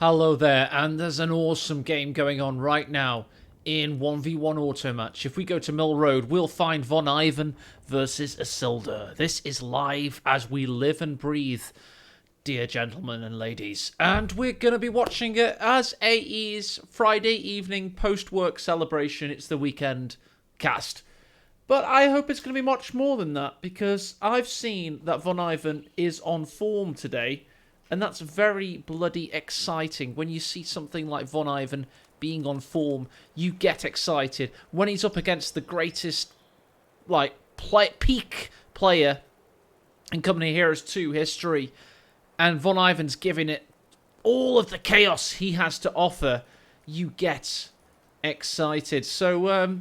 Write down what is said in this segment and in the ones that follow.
Hello there, and there's an awesome game going on right now in 1v1 automatch. If we go to Mill Road, we'll find VonIvan versus Isildur. This is live as we live and breathe, dear gentlemen and ladies. And we're going to be watching it as AE's Friday evening post-work celebration. It's the weekend cast. But I hope it's going to be much more than that, because I've seen that VonIvan is on form today. And that's very bloody exciting. When you see something like VonIvan being on form, you get excited. When he's up against the greatest, peak player in Company Heroes 2 history, and VonIvan's giving it all of the chaos he has to offer, you get excited. So,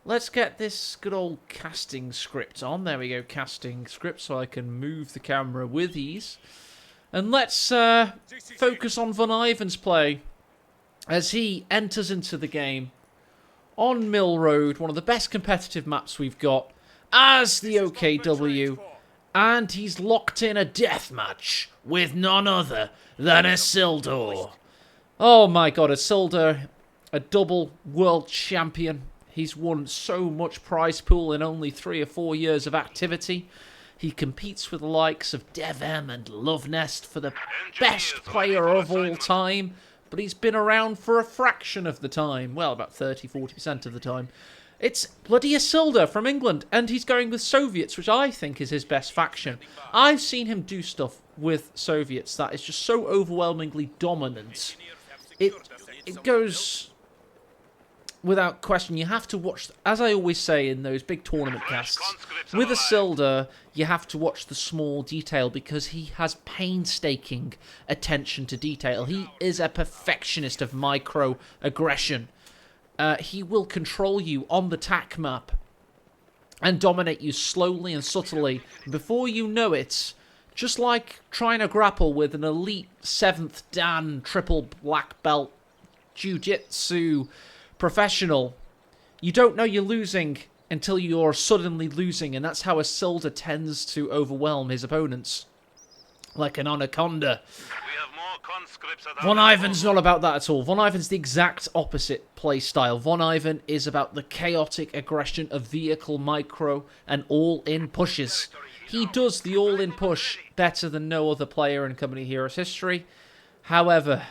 let's get this good old casting script on. There we go, casting script, so I can move the camera with ease. And let's focus on VonIvan's play as he enters into the game on Mill Road, one of the best competitive maps we've got, as the OKW. And he's locked in a deathmatch with none other than Isildur. Oh my god, Isildur, a double world champion. He's won so much prize pool in only 3 or 4 years of activity. He competes with the likes of DevM and Lovenest for the best player of all time, but he's been around for a fraction of the time. Well, about 30-40% of the time. It's bloody Isildur from England, and he's going with Soviets, which I think is his best faction. I've seen him do stuff with Soviets that is just so overwhelmingly dominant. It goes without question. You have to watch, as I always say in those big tournament casts, with Isildur, you have to watch the small detail, because he has painstaking attention to detail. He is a perfectionist of micro-aggression. He will control you on the tac map and dominate you slowly and subtly. Before you know it, just like trying to grapple with an elite 7th Dan triple black belt jiu-jitsu professional, you don't know you're losing until you're suddenly losing, and that's how Isildur tends to overwhelm his opponents, like an anaconda. VonIvan's not about that at all. VonIvan's the exact opposite play style. VonIvan is about the chaotic aggression of vehicle micro and all-in pushes. He does the all-in push better than no other player in Company Heroes history. However,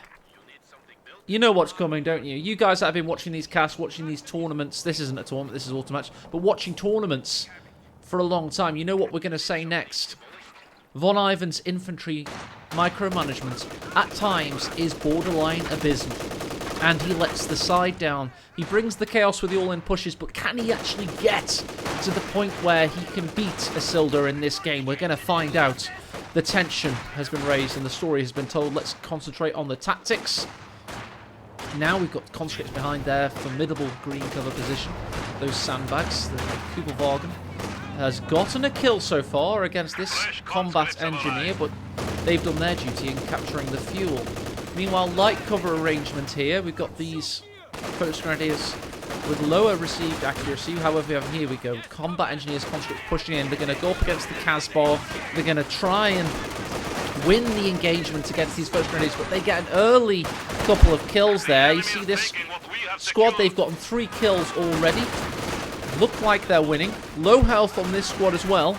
you know what's coming, don't you? You guys that have been watching these casts, watching these tournaments, this isn't a tournament, this is automatch, but watching tournaments for a long time, you know what we're going to say next. VonIvan's infantry micromanagement at times is borderline abysmal, and he lets the side down. He brings the chaos with the all-in pushes, but can he actually get to the point where he can beat Isildur in this game? We're going to find out. The tension has been raised and the story has been told. Let's concentrate on the tactics. Now we've got conscripts behind their formidable green cover position. Those sandbags, the Kubelwagen has gotten a kill so far against this combat engineer, but they've done their duty in capturing the fuel. Meanwhile, light cover arrangement here. We've got these post grenadiers with lower received accuracy. However, here we go. Combat engineers, conscripts pushing in. They're going to go up against the Casbah. They're going to try and win the engagement against these post grenadiers, but they get an early couple of kills there. You see this squad, they've gotten 3 kills already. Look like they're winning. Low health on this squad as well.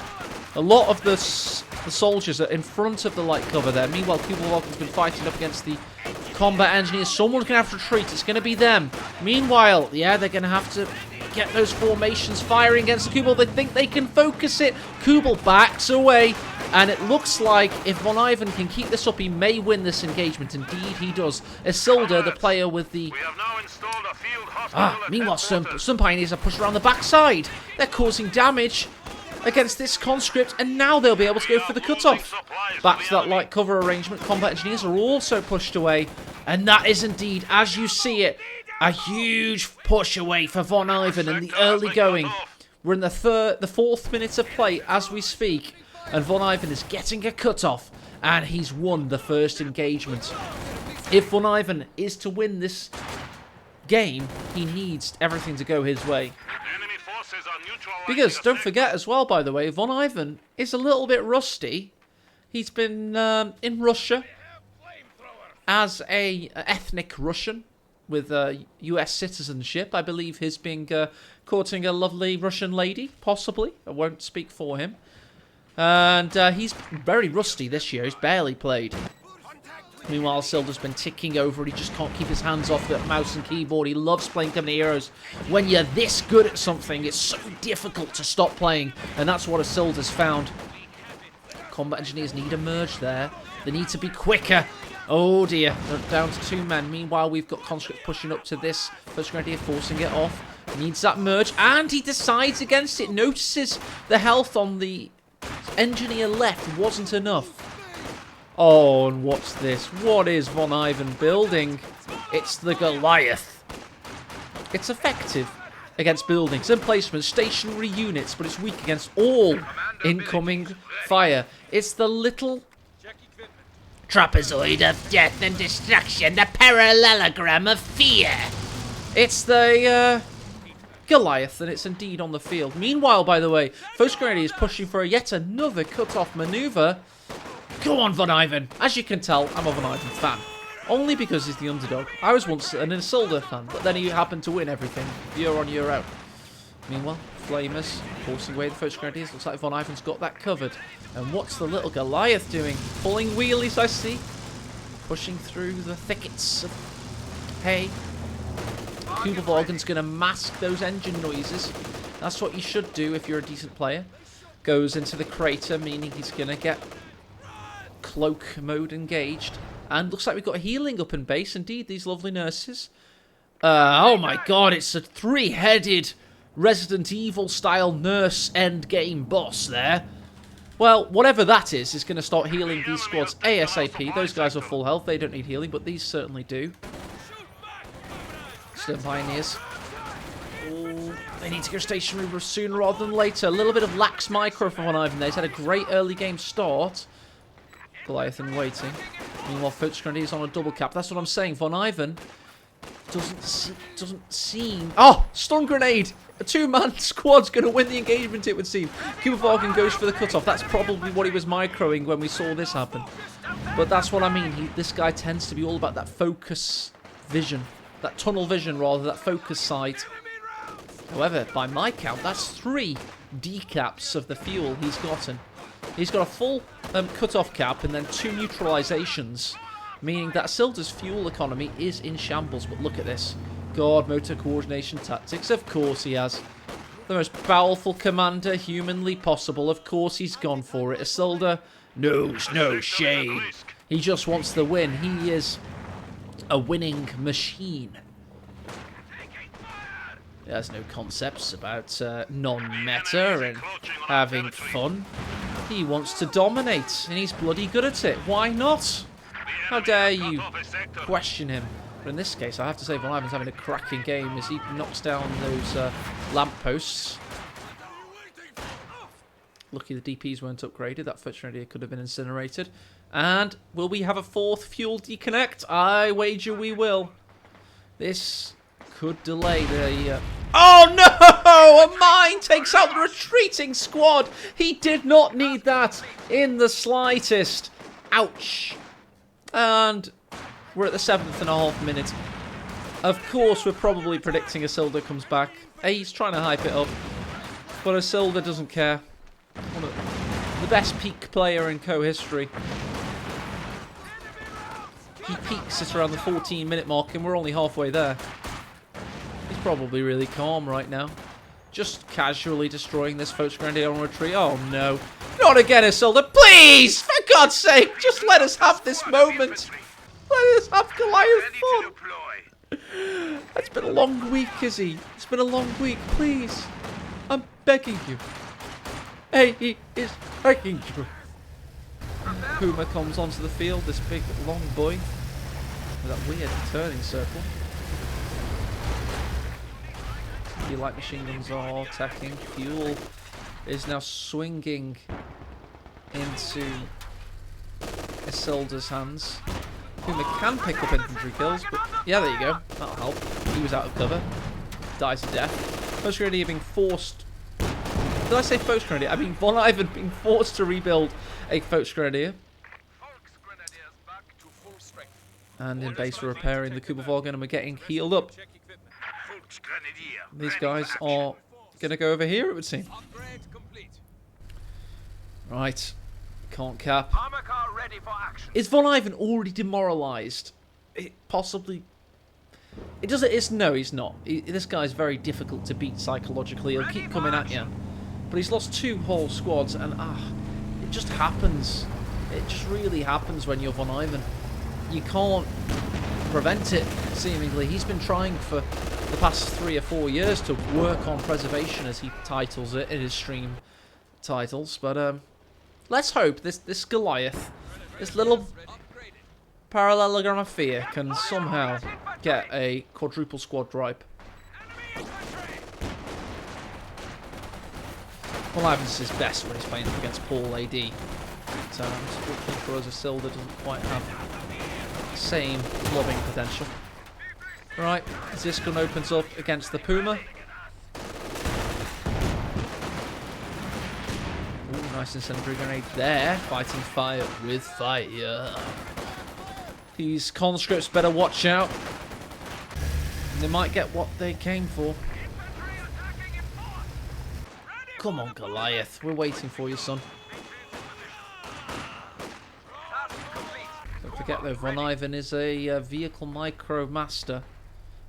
A lot of the soldiers are in front of the light cover there. Meanwhile, Kubelwagen's been fighting up against the combat engineers. Someone's going to have to retreat. It's going to be them. Meanwhile, yeah, they're going to have to get those formations firing against the Kubel. They think they can focus it. Kubel backs away. And it looks like if VonIvan can keep this up, he may win this engagement. Indeed, he does. Isildur, the player with the... meanwhile, some pioneers are pushed around the backside. They're causing damage against this conscript, and now they'll be able to go for the cutoff. Back to that light cover arrangement. Combat engineers are also pushed away. And that is indeed, as you see it, a huge push away for VonIvan in the early going. We're in the 4th minute of play as we speak. And VonIvan is getting a cutoff, and he's won the first engagement. If VonIvan is to win this game, he needs everything to go his way. Because, don't forget as well, by the way, VonIvan is a little bit rusty. He's been in Russia as a ethnic Russian with US citizenship. I believe he's being courting a lovely Russian lady, possibly. I won't speak for him. And he's very rusty this year. He's barely played. Meanwhile, Isildur's been ticking over. He just can't keep his hands off the mouse and keyboard. He loves playing Company Heroes. When you're this good at something, it's so difficult to stop playing. And that's what Isildur's found. Combat engineers need a merge there. They need to be quicker. Oh dear, they're down to 2 men. Meanwhile, we've got conscripts pushing up to this. First Grenadier forcing it off. Needs that merge. And he decides against it. Notices the health on the engineer left wasn't enough. Oh, and what's this? What is VonIvan building? It's the Goliath. It's effective against buildings, emplacements, stationary units, but it's weak against all incoming fire. It's the little trapezoid of death and destruction, the parallelogram of fear. It's the Goliath, and it's indeed on the field. Meanwhile, by the way, First Grenadier is pushing for yet another cut-off maneuver. Go on, VonIvan. As you can tell, I'm a VonIvan fan. Only because he's the underdog. I was once an Isildur fan, but then he happened to win everything, year on, year out. Meanwhile, Flamers forcing away the First Grenadiers. Looks like VonIvan's got that covered. And what's the little Goliath doing? Pulling wheelies, I see. Pushing through the thickets of hay. Kubervorgen's going to mask those engine noises. That's what you should do if you're a decent player. Goes into the crater, meaning he's going to get cloak mode engaged. And looks like we've got healing up in base. Indeed, these lovely nurses. Oh my god, it's a 3-headed Resident Evil style nurse endgame boss there. Well, whatever that is going to start healing these squads ASAP. Those guys are full health. They don't need healing, but these certainly do. Still Pioneers. Oh, they need to go stationary sooner rather than later. A little bit of lax micro from VonIvan there. He's had a great early game start. Goliath in waiting. Meanwhile, First Grenadier is on a double cap. That's what I'm saying. VonIvan doesn't seem... Oh! Stun grenade! A 2-man squad's going to win the engagement, it would seem. Kubervorgen goes for the cutoff. That's probably what he was microing when we saw this happen. But that's what I mean. This guy tends to be all about that focus vision. That tunnel vision, rather, that focus sight. However, by my count, that's 3 decaps of the fuel he's gotten. He's got a full cut-off cap and then 2 neutralizations, meaning that Isildur's fuel economy is in shambles. But look at this. God, motor coordination tactics. Of course he has. The most powerful commander humanly possible. Of course he's gone for it. Isildur knows no shame. He just wants the win. He is a winning machine. He has no concepts about non-meta and having fun. He wants to dominate, and he's bloody good at it. Why not? How dare you question him? But in this case, I have to say VonIvan's having a cracking game as he knocks down those lampposts. Lucky the DPs weren't upgraded. That First Grenadier could have been incinerated. And will we have a 4th fuel deconnect? I wager we will. This could delay the... Oh no! A mine takes out the retreating squad! He did not need that in the slightest. Ouch. And we're at the 7.5 minute. Of course, we're probably predicting Isildur comes back. He's trying to hype it up. But Isildur doesn't care. The best peak player in co-history. He peaks at around the 14-minute mark, and we're only halfway there. He's probably really calm right now. Just casually destroying this First Grenadier on retreat. Oh no. Not again, Isildur. Please! For God's sake, just let us have this moment. Let us have Goliath fun. It's been a long week, Izzy. It's been a long week. Please. I'm begging you. He is begging you. Puma comes onto the field, this big long boy with that weird turning circle. The light machine guns are attacking. Fuel is now swinging into Isildur's hands. Puma can pick up infantry kills, but yeah, there you go. That'll help. He was out of cover. Dies to death. First Grenadier being forced. Did I say First Grenadier? I mean VonIvan being forced to rebuild a First Grenadier. And in base we're repairing the Kubervorgen and we're getting healed up. These guys are going to go over here, it would seem. Right. Can't cap. Is VonIvan already demoralised? Possibly. It doesn't. It's no, he's not. This guy's very difficult to beat psychologically. He'll keep coming at you, but he's lost 2 whole squads, and it just happens. It just really happens when you're VonIvan. You can't prevent it. Seemingly, he's been trying for the past 3 or 4 years to work on preservation, as he titles it in his stream titles. But let's hope this Goliath, this little parallelogram of fear, can somehow get a quadruple squad ripe. VonIvan's his best when he's playing against Paul AD. But unfortunately for us, Isildur doesn't quite have the same loving potential. Right, Ziskun opens up against the Puma. Ooh, nice incendiary grenade there. Fighting fire with fire. These conscripts better watch out. They might get what they came for. Come on, Goliath. We're waiting for you, son. Don't forget, though, VonIvan is a vehicle micro master.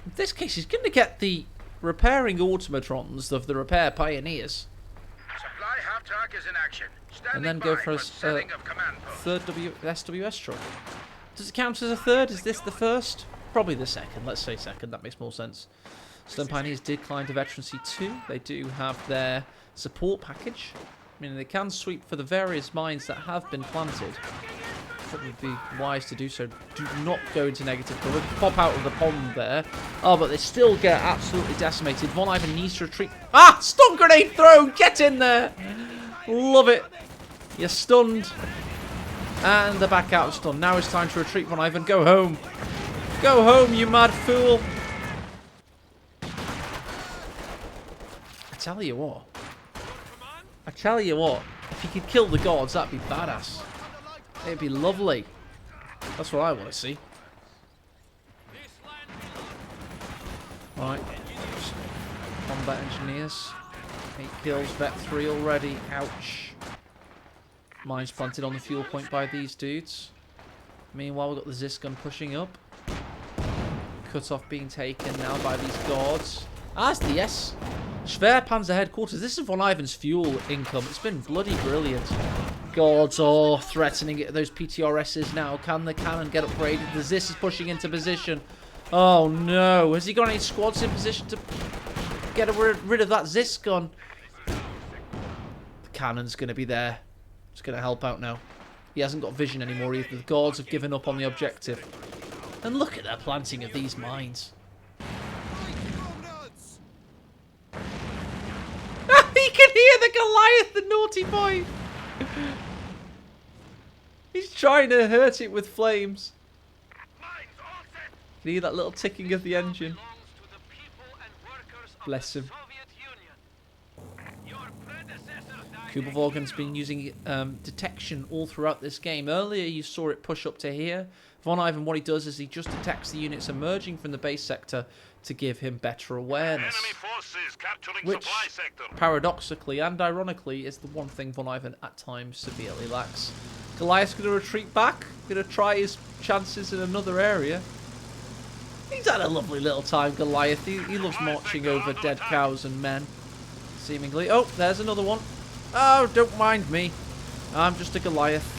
In this case, he's going to get the repairing automatrons of the repair pioneers. Supply half track is in action. And then go for a third SWS truck. Does it count as a third? Is this the first? Probably the second. Let's say second. That makes more sense. Stone Pioneers did climb to Veterancy 2. They do have their support package. Meaning they can sweep for the various mines that have been planted. It would be wise to do so. Do not go into negative cover. Pop out of the pond there. Oh, but they still get absolutely decimated. VonIvan needs to retreat. Ah! Stun grenade thrown! Get in there! Love it. You're stunned. And they're back out of stun. Now it's time to retreat, VonIvan. Go home. Go home, you mad fool. I tell you what. If you could kill the gods, that'd be badass. It'd be lovely. That's what I want to see. Right. Combat engineers. 8 kills, Vet 3 already. Ouch. Mines planted on the fuel point by these dudes. Meanwhile, we've got the Ziskun pushing up. Cut off being taken now by these guards. As the S. Schwerpanzer headquarters. This is VonIvan's fuel income. It's been bloody brilliant. Guards are threatening those PTRSs now. Can the cannon get upgraded? The Zis is pushing into position. Oh no. Has he got any squads in position to get rid of that Ziskun? The cannon's going to be there. It's going to help out now. He hasn't got vision anymore either. The guards have given up on the objective. And look at their planting of these mines. He can hear the Goliath, the naughty boy. He's trying to hurt it with flames. Can you hear that little ticking of the engine? Bless him. Kubervorgen's been using detection all throughout this game. Earlier you saw it push up to here. VonIvan, what he does is he just detects the units emerging from the base sector to give him better awareness. Which, paradoxically and ironically, is the one thing VonIvan at times severely lacks. Goliath's going to retreat back. Going to try his chances in another area. He's had a lovely little time, Goliath. He loves marching over dead cows and men, seemingly. Oh, there's another one. Oh, don't mind me. I'm just a Goliath.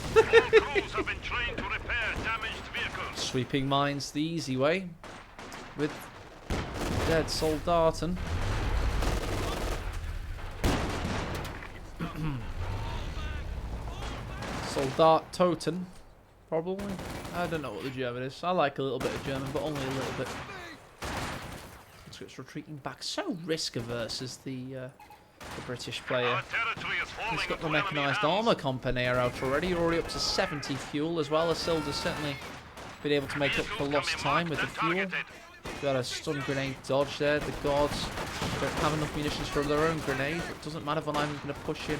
Sweeping mines the easy way. With dead Soldaten. Soldat-Toten. Probably. I don't know what the German is. I like a little bit of German, but only a little bit. So it's retreating back. So risk-averse as the British player. He's got the mechanised armour companier out already. You're already up to 70 fuel as well. Isildur's certainly been able to make up for lost time with the fuel. Got a stun grenade dodge there. The guards don't have enough munitions for their own grenade. It doesn't matter. VonIvan's going to push in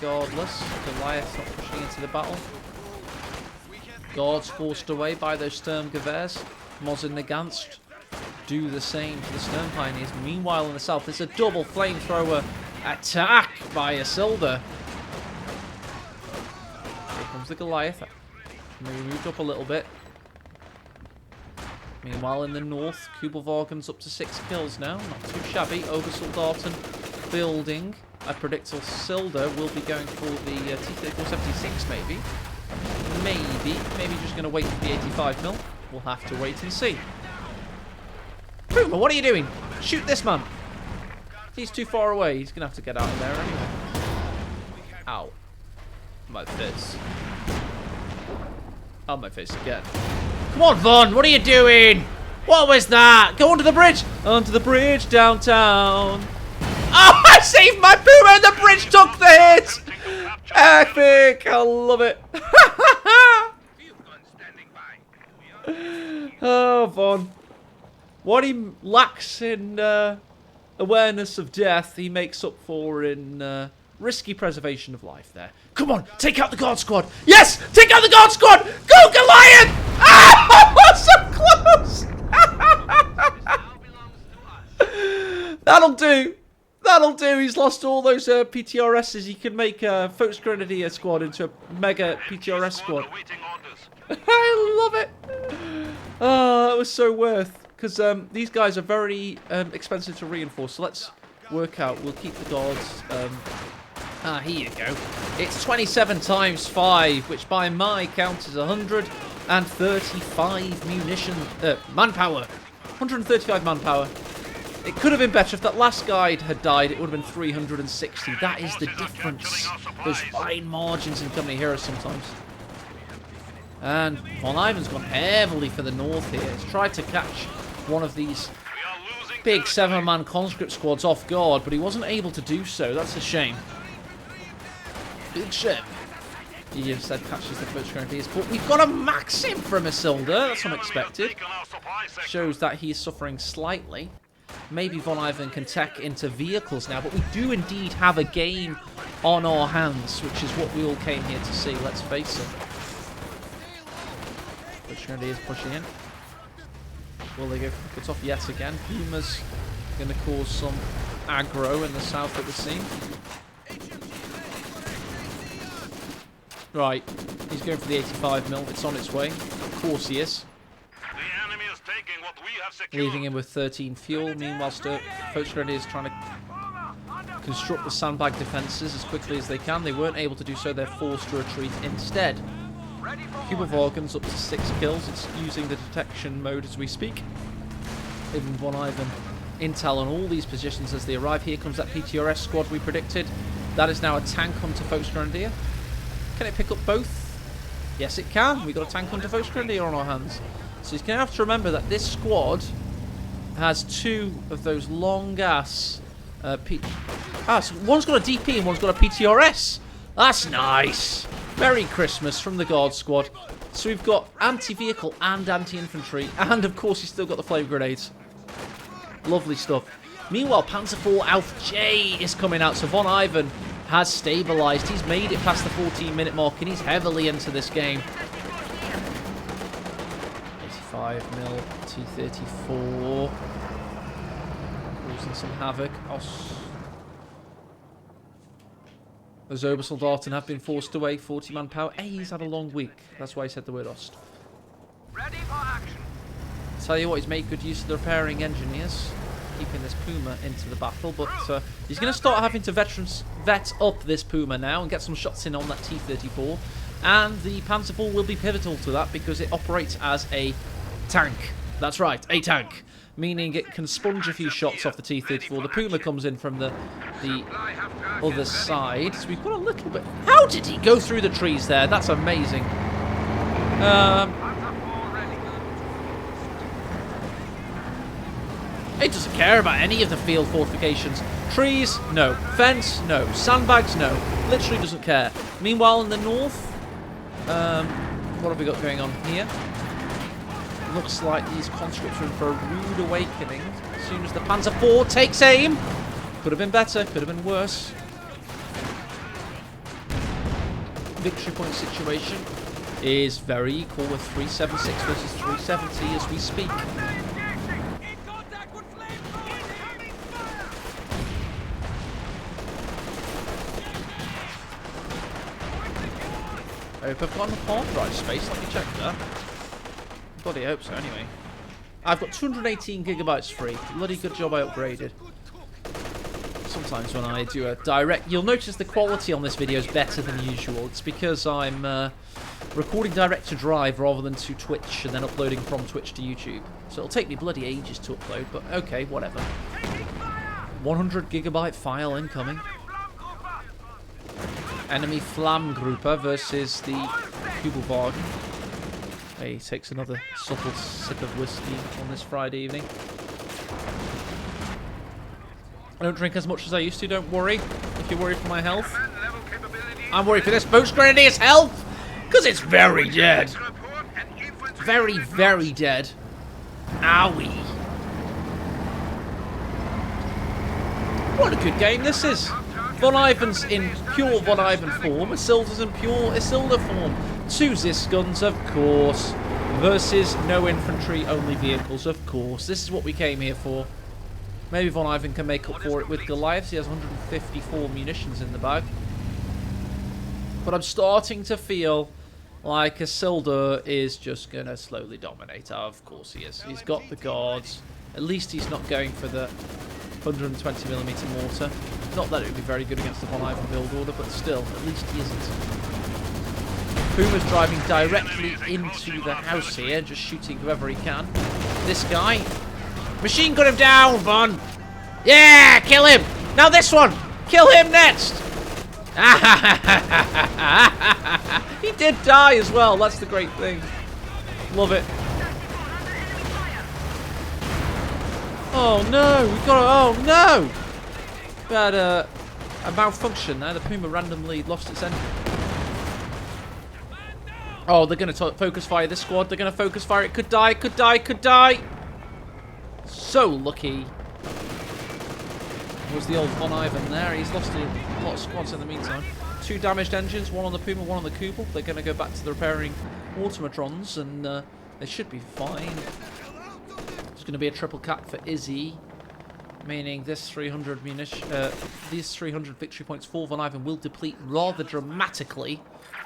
regardless. Goliath's not pushing into the battle. Guards forced away by those Sturmgewehrs. Moz in the Ganst do the same to the Sturm Pioneers. Meanwhile, in the south, it's a double flamethrower attack by Isildur. Here comes the Goliath. Maybe moved up a little bit. Meanwhile, in the north, Kubelwagen's up to 6 kills now. Not too shabby. Obersoldaten building. I predict Isildur will be going for the T-34-76, maybe. Maybe just going to wait for the 85 mil. We'll have to wait and see. Puma, what are you doing? Shoot this man. He's too far away. He's going to have to get out of there anyway. Ow. My face. Oh, my face again. Come on, Von. What are you doing? What was that? Go onto the bridge. Onto the bridge downtown. Oh, I saved my Puma and the bridge took the hit. Epic. I love it. Oh, Von. What he lacks in awareness of death, he makes up for in risky preservation of life there. Come on, take out the guard squad. Yes, take out the guard squad. Go, Goliath. Ah, so close. That'll do. That'll do. He's lost all those PTRSs. He can make a Volksgrenadier squad into a mega PTRS squad. I love it. Oh, that was so worth. Because these guys are very expensive to reinforce. So let's work out. We'll keep the guards. Here you go. It's 27 times 5, which by my count is 135 manpower. 135 manpower. It could have been better if that last guide had died. It would have been 360. That is the difference. Those fine margins in company heroes sometimes. And VonIvan's gone heavily for the north here. He's tried to catch one of these big 7-man conscript squads off guard, but he wasn't able to do so. That's a shame. Big shame. He instead catches the first grenadiers, but we've got a Maxim from Isildur. That's unexpected. Shows that he's suffering slightly. Maybe VonIvan can tech into vehicles now, but we do indeed have a game on our hands, which is what we all came here to see. Let's face it. First grenadiers pushing in. Will they go for the cut-off yet again? Puma's going to cause some aggro in the south, it would seem. Right, he's going for the 85 mil. It's on its way. Of course he is. The enemy is taking what we have secured. Leaving him with 13 fuel. Meanwhile, Volksgrenadier is trying to construct the sandbag defences as quickly as they can. They weren't able to do so. They're forced to retreat instead. Kubelwagen's up to 6 kills. It's using the detection mode as we speak. Even VonIvan intel on all these positions as they arrive. Here comes that PTRS squad we predicted. That is now a tank hunter Volksgrenadier. Can it pick up both? Yes, it can. We've got a tank hunter Volksgrenadier on our hands. So he's going to have to remember that this squad has 2 of those long-ass... so one's got a DP and one's got a PTRS. That's nice. Merry Christmas from the Guard squad. So we've got anti-vehicle and anti-infantry. And, of course, he's still got the flame grenades. Lovely stuff. Meanwhile, Panzer IV Alf J is coming out. So VonIvan has stabilised. He's made it past the 14-minute mark, and he's heavily into this game. 85 mil T-34. Causing some havoc. Those Obersoldaten have been forced away. 40 manpower. Hey, he's had a long week. That's why he said the word Ost. Ready for action. Tell you what, he's made good use of the repairing engineers, keeping this Puma into the battle, but he's going to start having to vet up this Puma now and get some shots in on that T-34, and the Panzer IV will be pivotal to that because it operates as a tank. That's right, a tank, meaning it can sponge a few shots off the T-34. The Puma comes in from the other side, so we've got a little bit... How did he go through the trees there? That's amazing. It doesn't care about any of the field fortifications. Trees, no. Fence, no. Sandbags, no. Literally doesn't care. Meanwhile, in the north, what have we got going on here? Looks like these conscripts are in for a rude awakening as soon as the Panzer IV takes aim. Could have been better, could have been worse. Victory point situation. is very equal with 376 versus 370 as we speak. I hope I've gotten a hard drive space. Let me check that. Bloody hope so, anyway. I've got 218 gigabytes free. Bloody good job I upgraded. Sometimes when I do a direct... You'll notice the quality on this video is better than usual. It's because I'm recording direct to Drive rather than to Twitch and then uploading from Twitch to YouTube. So it'll take me bloody ages to upload, but okay, whatever. 100 gigabyte file incoming. Enemy Flammgruppe versus the Kubelwagen. He takes another subtle sip of whiskey on this Friday evening. I don't drink as much as I used to, don't worry. If you're worried for my health. I'm worried for this Boats Grenadier's health! Because it's very dead. Very, very dead. Owie. What a good game this is. VonIvan's in pure VonIvan form. Isildur's in pure Isildur form. 2 Zis guns, of course. Versus no infantry, only vehicles, of course. This is what we came here for. Maybe VonIvan can make up for it with Goliaths. He has 154 munitions in the bag. But I'm starting to feel like Isildur is just going to slowly dominate. Of course he is. He's got the guards. At least he's not going for the 120mm mortar. Not that it would be very good against the VonIvan build order, but still, at least he isn't. Puma's driving directly into the house here, just shooting whoever he can. This guy. Machine gun him down, Von! Yeah, kill him! Now this one! Kill him next! He did die as well, that's the great thing. Love it. Oh no, we got a, oh no! We had a malfunction there, the Puma randomly lost its engine. Oh, they're going to focus fire this squad, they're going to focus fire, it could die, could die, could die! So lucky. Was the old VonIvan there, he's lost a lot of squads in the meantime. 2 damaged engines, 1 on the Puma, 1 on the Kubel. They're going to go back to the repairing automatrons and they should be fine. It's going to be a triple cap for Izzy, meaning this 300 munition, these 300 victory points for VonIvan will deplete rather dramatically.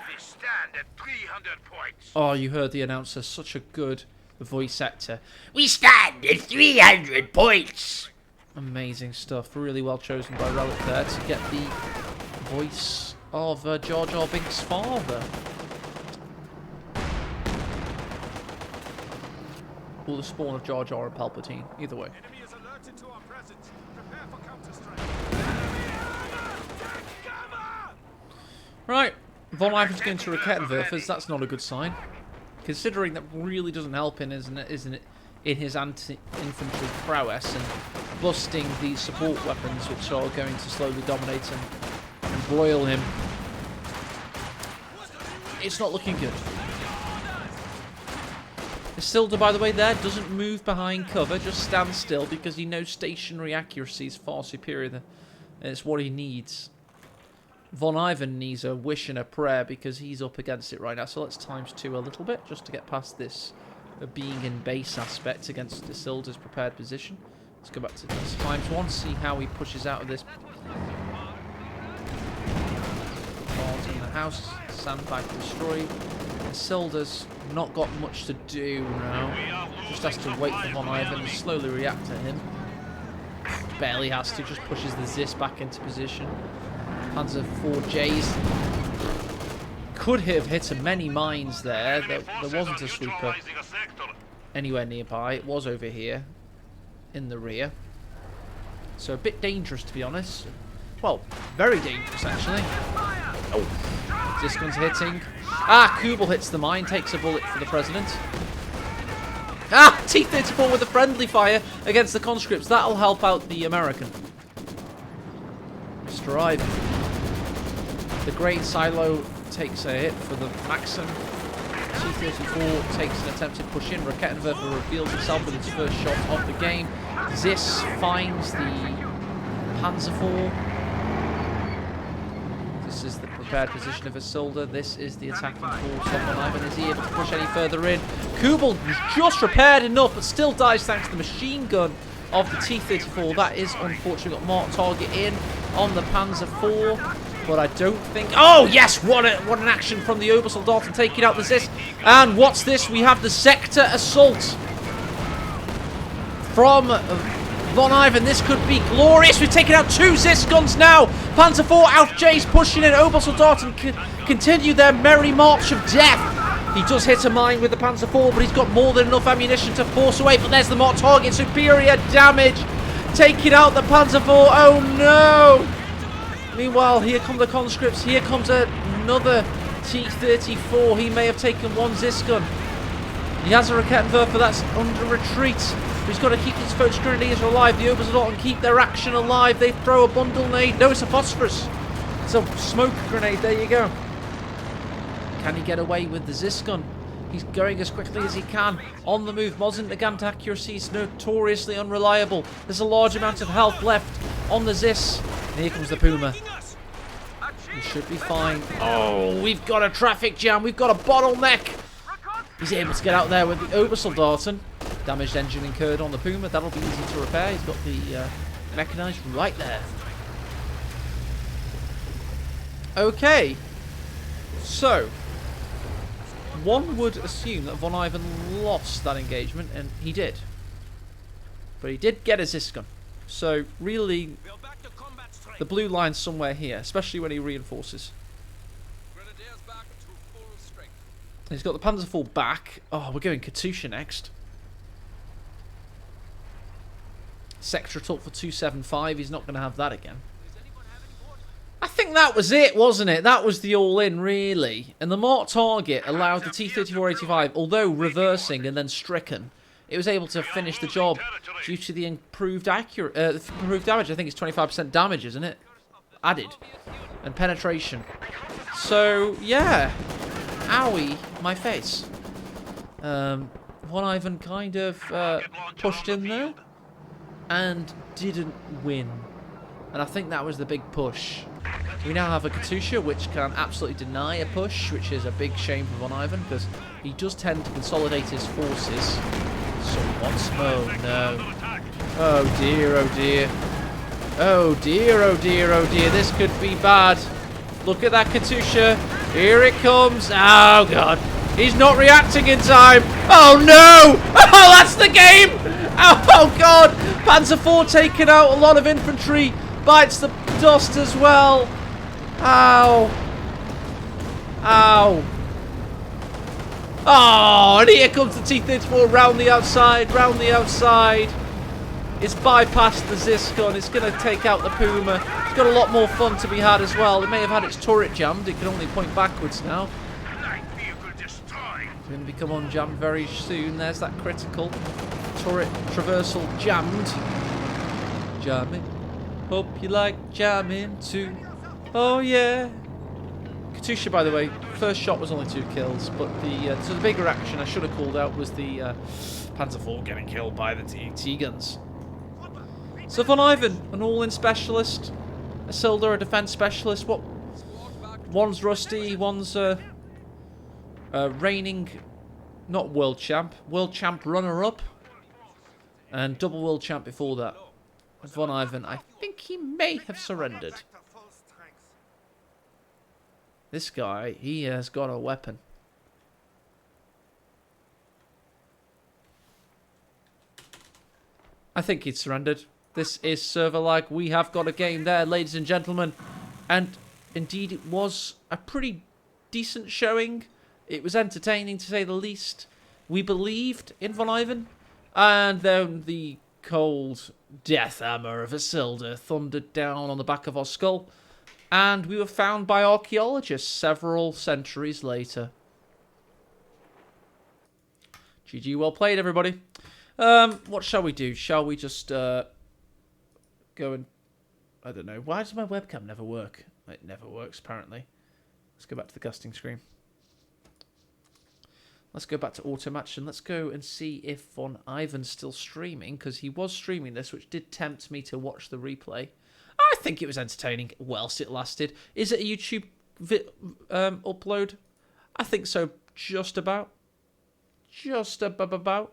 We stand at 300 points. Oh, you heard the announcer, such a good voice actor. We stand at 300 points. Amazing stuff, really well chosen by Relic there to get the voice of Jar Jar Binks' father. Or the spawn of Jar Jar and Palpatine, either way. Enemy is alerted to our presence. Prepare for counter-strike. Right, VonIvan's going to Rakettenwerfers, that's not a good sign. Considering that really doesn't help in, isn't it, in his anti-infantry prowess and busting these support weapons which are going to slowly dominate him and broil him. It's not looking good. Isildur, by the way, there doesn't move behind cover, just stands still because he knows stationary accuracy is far superior than it's what he needs. VonIvan needs a wish and a prayer because he's up against it right now. So let's ×2 a little bit just to get past this being in base aspect against Isildur's prepared position. Let's go back to this ×1, see how he pushes out of this. Balls in the house, sandbag destroyed. Isildur's not got much to do now. Just has to wait for VonIvan and slowly react to him. Barely has to, just pushes the Zis back into position. Panzer 4Js could have hit many mines there. There wasn't a sweeper anywhere nearby. It was over here in the rear. So a bit dangerous, to be honest. Well, very dangerous, actually. Oh, this gun's hitting. Ah, Kubel hits the mine, takes a bullet for the president. Ah, T-34 with a friendly fire against the conscripts. That'll help out the American. Mr. Ivan. The Great Silo takes a hit for the Maxim. T-34 takes an attempted push in. Rakettenwerfer reveals himself with his first shot of the game. Zis finds the Panzer IV. This is the prepared position of Isildur. This is the attacking force of VonIvan. Is he able to push any further in? Kubel just repaired enough, but still dies thanks to the machine gun of the T-34. That is unfortunately got marked target in on the Panzer IV. But I don't think... Oh, yes! What an action from the Obersoldaten taking out the Zis. And what's this? We have the Sector Assault from VonIvan. This could be glorious. We've taken out 2 Zis guns now. Panzer IV outjays, pushing in. Obersoldaten continue their merry march of death. He does hit a mine with the Panzer IV, but he's got more than enough ammunition to force away. But there's the marked target. Superior damage. Taking out the Panzer IV. Oh, no! Meanwhile, here come the conscripts. Here comes another T-34. He may have taken 1 Zis gun. He has a Raketenwerfer that's under retreat. He's got to keep his Focus Grenadiers alive. The Obersoldaten keep their action alive. They throw a bundle nade. No, it's a phosphorus. It's a smoke grenade. There you go. Can he get away with the Zis gun? He's going as quickly as he can. On the move. Mosin Nagant accuracy is notoriously unreliable. There's a large amount of health left on the Zis. And here comes the Puma. He should be fine. Oh, we've got a traffic jam. We've got a bottleneck. He's able to get out there with the Obersoldaten. Damaged engine incurred on the Puma. That'll be easy to repair. He's got the mechanized right there. Okay. So, one would assume that VonIvan lost that engagement, and he did. But he did get a Zis gun. So, really, the blue line's somewhere here, especially when he reinforces. He's got the Panzer IV back. Oh, we're going Katusha next. Sector Assault for 275. He's not going to have that again. I think that was it, wasn't it? That was the all-in, really. And the marked target allowed the T-34-85, although reversing and then stricken, it was able to finish the job due to the improved damage. I think it's 25% damage, isn't it? Added. And penetration. So, yeah. Owie, my face. VonIvan kind of pushed in there and didn't win. And I think that was the big push. We now have a Katusha, which can absolutely deny a push, which is a big shame for VonIvan, because he does tend to consolidate his forces. So once... Oh, no. Oh, dear, oh, dear. Oh, dear, oh, dear, oh, dear. This could be bad. Look at that Katusha. Here it comes. Oh, God. He's not reacting in time. Oh, no. Oh, that's the game. Oh, God. Panzer IV taking out a lot of infantry. Bites the dust as well. Ow. Ow. Oh, and here comes the T-34 round the outside, round the outside. It's bypassed the Zis gun. It's going to take out the Puma. It's got a lot more fun to be had as well. It may have had its turret jammed. It can only point backwards now. It's going to become unjammed very soon. There's that critical. Turret traversal jammed. Jamming. Hope you like jamming too. Oh yeah. Katusha, by the way, first shot was only 2 kills, but so the bigger action I should have called out was the Panzer IV getting killed by the T guns. So VonIvan, an all-in specialist. Isildur, a defense specialist. What? One's rusty, one's reigning, not world champ runner-up, and double world champ before that. VonIvan, I think he may have surrendered. This guy, he has got a weapon. I think he'd surrendered. This is server lag. We have got a game there, ladies and gentlemen. And indeed, it was a pretty decent showing. It was entertaining, to say the least. We believed in VonIvan. And then the cold death hammer of Isildur thundered down on the back of our skull. And we were found by archaeologists several centuries later. GG, well played, everybody. What shall we do? Shall we just go and... I don't know. Why does my webcam never work? It never works, apparently. Let's go back to the gusting screen. Let's go back to automatch and let's go and see if VonIvan's still streaming, because he was streaming this, which did tempt me to watch the replay. I think it was entertaining whilst it lasted. Is it a YouTube upload? I think so, just about. Just about.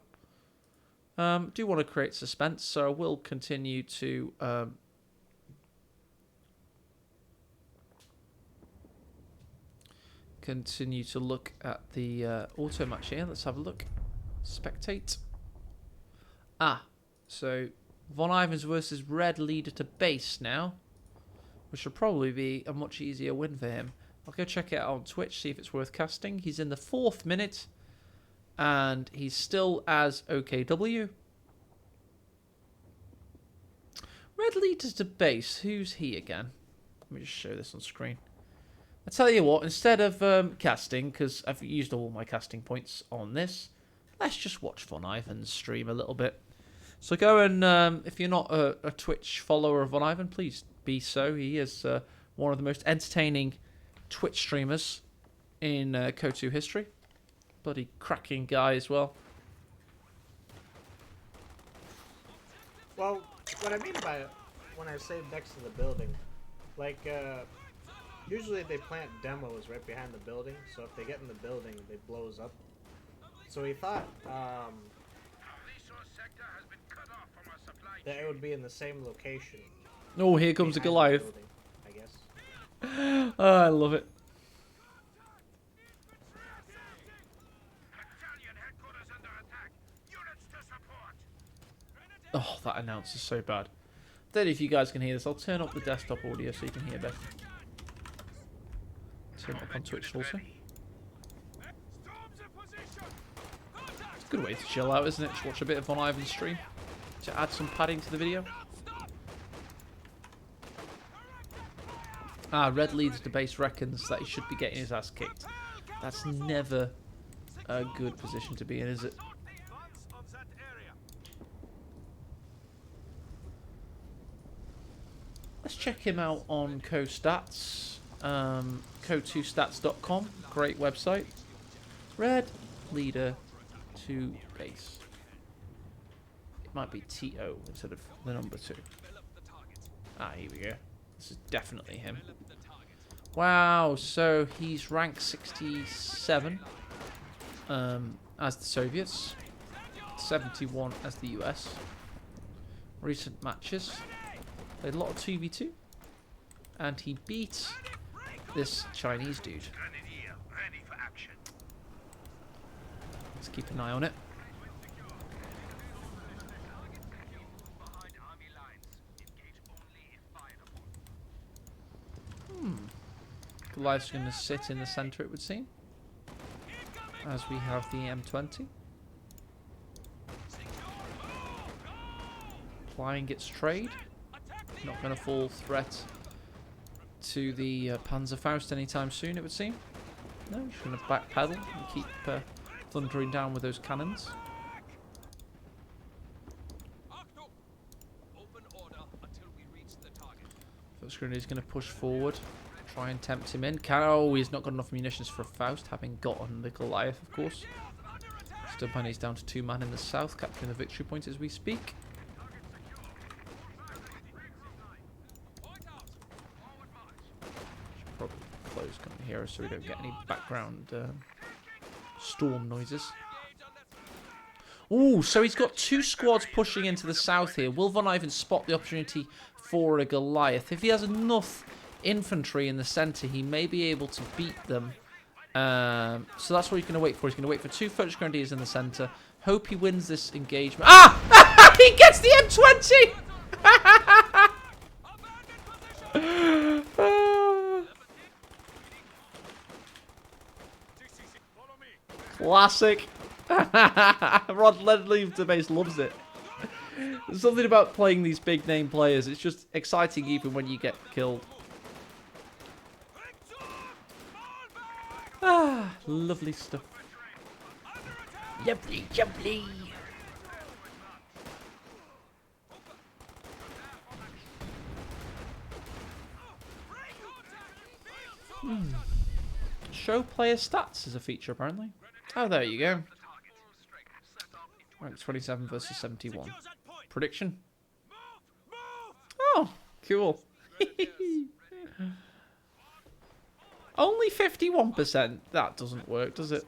Do want to create suspense, so I will continue to look at the auto match here. Let's have a look. Spectate. So VonIvan's versus Red leader to base now, which will probably be a much easier win for him. I'll go check it out on Twitch, see if it's worth casting. He's in the 4th minute, and he's still as OKW. Red leaders to base. Who's he again? Let me just show this on screen. I tell you what, instead of casting, because I've used all my casting points on this, let's just watch VonIvan's stream a little bit. So go and, if you're not a Twitch follower of VonIvan, please be so. He is one of the most entertaining Twitch streamers in KOTU history. Bloody cracking guy as well. Well, what I mean by it, when I say next to the building, like, usually they plant demos right behind the building, so if they get in the building, they blows up. So he thought, that it would be in the same location. Oh, here comes a Goliath. Building, I guess. Oh, I love it. Oh, that announce is so bad. Then if you guys can hear this, I'll turn up the desktop audio so you can hear better. Turn it up on Twitch also. It's a good way to chill out, isn't it? Just watch a bit of VonIvan's stream to add some padding to the video. Red leads to base reckons that he should be getting his ass kicked. That's never a good position to be in, is it? Let's check him out on KoStats, ko2stats.com, great website. Red leader to base. It might be TO instead of the number 2. Here we go. This is definitely him. Wow, so he's rank 67 as the Soviets, 71 as the US. Recent matches. Played a lot of 2v2, and he beat this Chinese dude. Let's keep an eye on it. Goliath's going to sit in the center, it would seem, as we have the M20. Applying its trade. Not going to fall threat to the Panzerfaust anytime soon, it would seem. No, he's going to backpedal and keep thundering down with those cannons. First grenade is going to push forward, try and tempt him in. Oh, he's not got enough munitions for Faust, having gotten the Goliath, of course. Stumpani's down to 2 man in the south, capturing the victory point as we speak. Probably close coming here so we don't get any background storm noises. Ooh, so he's got 2 squads pushing into the south here. Will VonIvan spot the opportunity for a Goliath? If he has enough infantry in the centre, he may be able to beat them. So that's what he's going to wait for. He's going to wait for 2 French grenadiers in the centre. Hope he wins this engagement. Ah! He gets the M20! Classic. Rod Ledley to base loves it. There's something about playing these big name players. It's just exciting even when you get killed. Lovely stuff. Lovely, lovely. Show player stats is a feature, apparently. Oh, there you go. Rank 27 versus 71. Prediction? Oh, cool. Only 51%. That doesn't work, does it?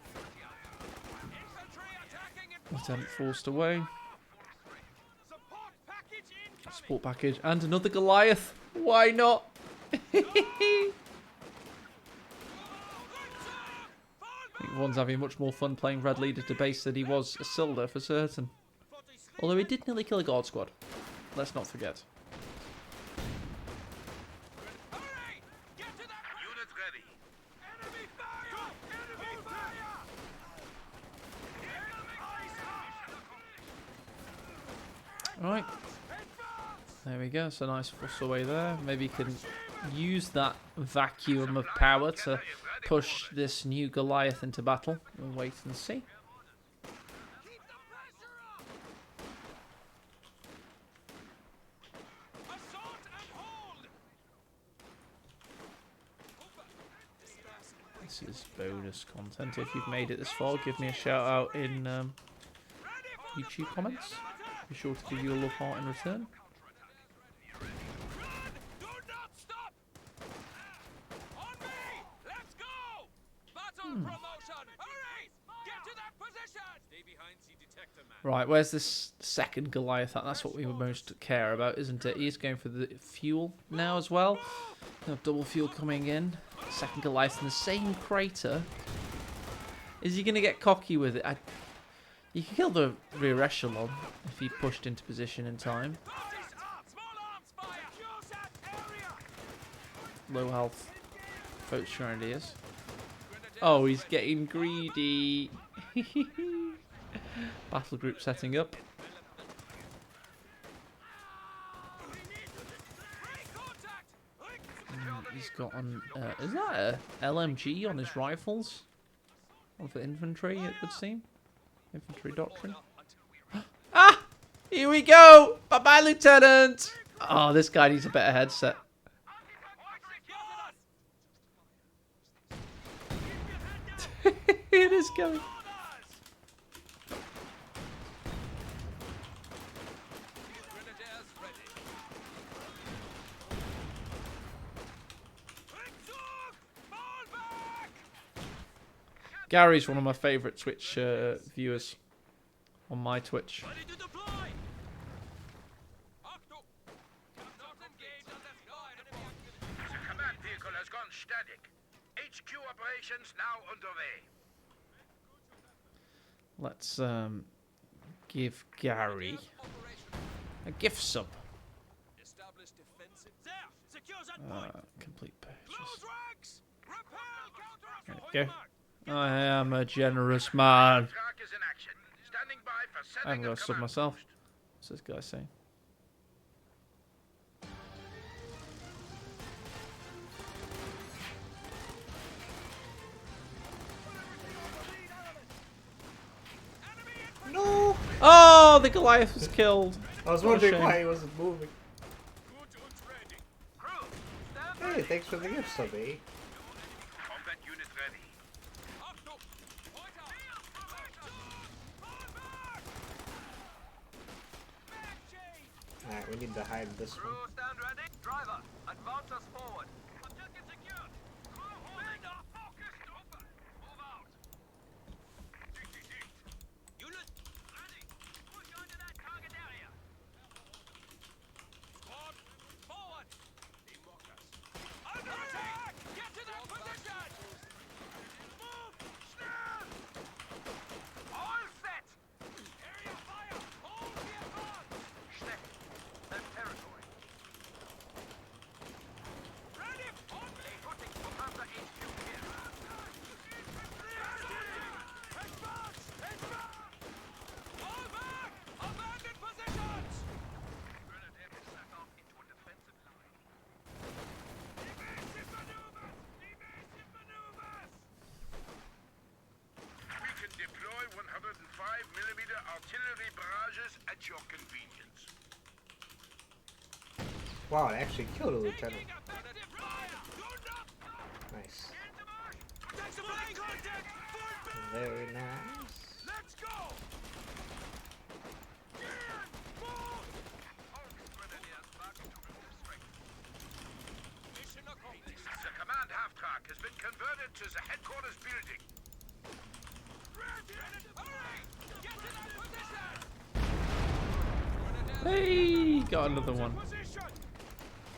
Lieutenant forced away. Support package. And another Goliath. Why not? I think Vaughn's having much more fun playing Red Leader to base than he was Isildur for certain. Although he did nearly kill a guard squad. Let's not forget. Unit ready. Enemy fire! Enemy fire! Alright. There we go. So nice fuss away there. Maybe you can use that vacuum of power to push this new Goliath into battle. We'll wait and see. This is bonus content. If you've made it this far, give me a shout out in YouTube comments. Be sure to give you a love heart in return. Right, where's this second Goliath? That's what we most care about, isn't it? He's going for the fuel now as well. We have double fuel coming in. Second Goliath in the same crater. Is he going to get cocky with it? You can kill the rear echelon if he pushed into position in time. Low health. Folks sure he is. Oh, he's getting greedy. Battle group setting up. He's got on. Is that a LMG on his rifles? One for infantry, it would seem. Infantry doctrine. Ah! Here we go! Bye bye, Lieutenant! Oh, this guy needs a better headset. It is going. Gary's one of my favourite Twitch viewers on my Twitch. The command vehicle has gone static. HQ operations now underway. Let's give Gary a gift sub. Complete purchase. There we go. I am a generous man. Track is in action. Standing by for I setting haven't got of a sub command myself. post. What's this guy saying? No! Oh, the Goliath was killed. I was What a wondering shame. why he wasn't moving. Hey, thanks for the gift sub, eh? Combat unit ready. Alright, we need to hide this one. Stand ready. Driver, advance us forward. Objective secured. Focused open. Move out. Unit ready. Push onto that target area. Squad, forward. Under attack. Get to that position. Move. Stand. All set. Area fire. Hold the advance. Schneck. That territory. Ready. On me. Putting Commander HQ here. Advance. Advance. Fall back. Abandon positions. Grenadier is set off into a defensive line. Evasive maneuvers. Evasive maneuvers. We can deploy 105mm artillery barrages at your convenience. Wow, it actually killed a lieutenant. Nice. Very nice. Let's go. Hey, got another one. Position.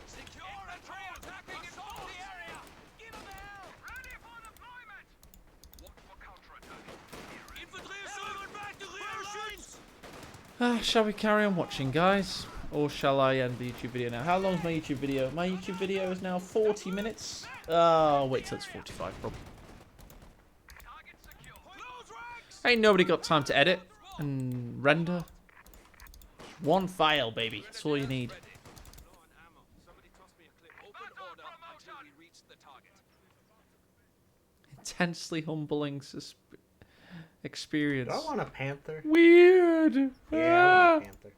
Secure and try attacking in all the area. Give them hell. Ready for deployment. What for counterattack? Infantry assault back to rear shoots. Shall we carry on watching, guys? Or shall I end the YouTube video now? How long is my YouTube video? My YouTube video is now 40 minutes. Oh, wait till it's 45, probably. Target secure. Close ranks. Ain't nobody got time to edit and render. One file, baby. That's all you need. Low on ammo. Somebody toss me a clip. Open order until we reach the target. Intensely humbling experience. Do I want a panther? Weird. Yeah, I want a panther.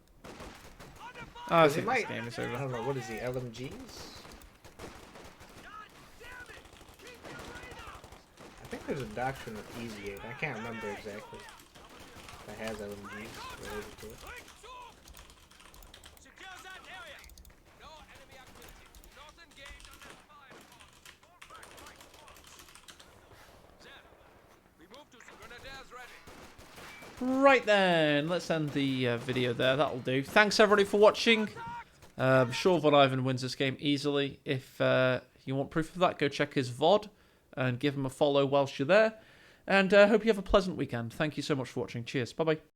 Oh, I Because think he this might. game is I over. don't know. What is he? LMGs? I think there's a doctrine of easy aid. I can't remember exactly. That has LMGs related to it. Secure that area. No enemy activity. Not engaged on that fire. There. We move to grenadiers ready. Right then, let's end the video there. That'll do. Thanks everybody for watching. I'm sure VonIvan wins this game easily. If you want proof of that, go check his VOD and give him a follow whilst you're there. And hope you have a pleasant weekend. Thank you so much for watching. Cheers. Bye-bye.